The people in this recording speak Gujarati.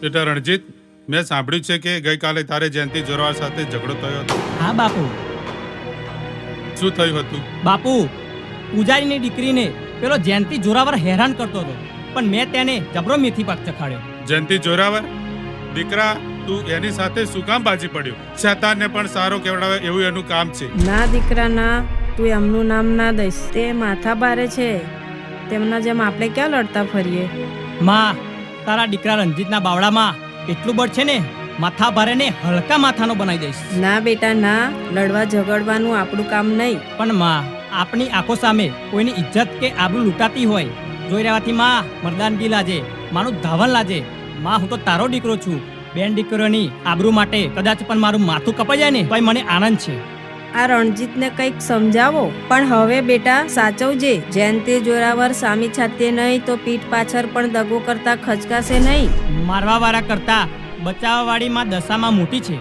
બેટા રણજીત, મેં સાંભળ્યું છે કે ગઈકાલે તારે જયંતિ જોરાવર સાથે ઝઘડો થયો હતો. હા બાપુ. શું થયું હતું? બાપુ, પૂજારીની દીકરીને પેલો જયંતિ જોરાવર હેરાન કરતો હતો, પણ મેં તેને જબરો મેથી પાક ચખાડ્યો. જયંતિ જોરાવર? દીકરા, તું એની સાથે શું કામ બાજી પડ્યો? શેતાનને પણ સારો કેવડાવે એવું એનું કામ છે. ના દીકરા ના, તું એમનું નામ ના દઈશ. તે માથા ભારે છે, તેમના જેમ આપણે ક્યાં લડતા ફરીએ. માં, તારા દીકરા રણજીતના બાવડામાં એટલું બળ છે ને, માથા ભારે ને હલકા માથાનો બનાવી દઈશ. ના બેટા ના, લડવા ઝઘડવાનું આપણું કામ નહીં. પણ માં, આપણી આંખો સામે કોઈની ઇજ્જત કે આબરૂ લૂંટાતી હોય જોઈ રહેવાથી માં મર્દાનગી લાજે, મારું ધાવન લાજે. માં, હું તો તારો દીકરો છું. બેન દીકરોની આબરૂ માટે કદાચ પણ મારું માથું કપાઈ જાય ને તો મને આનંદ છે. આ રણજીતને કંઈક સમજાવો. પણ હવે બેટા સાચવજે, જયંતિ જોરાવર સામી છાતીએ નહીં તો પીઠ પાછળ પણ દગો કરતા ખચકાશે નહીં. મારવા વાળા કરતા બચાવવા વાળી માં દશામાં મોટી છે.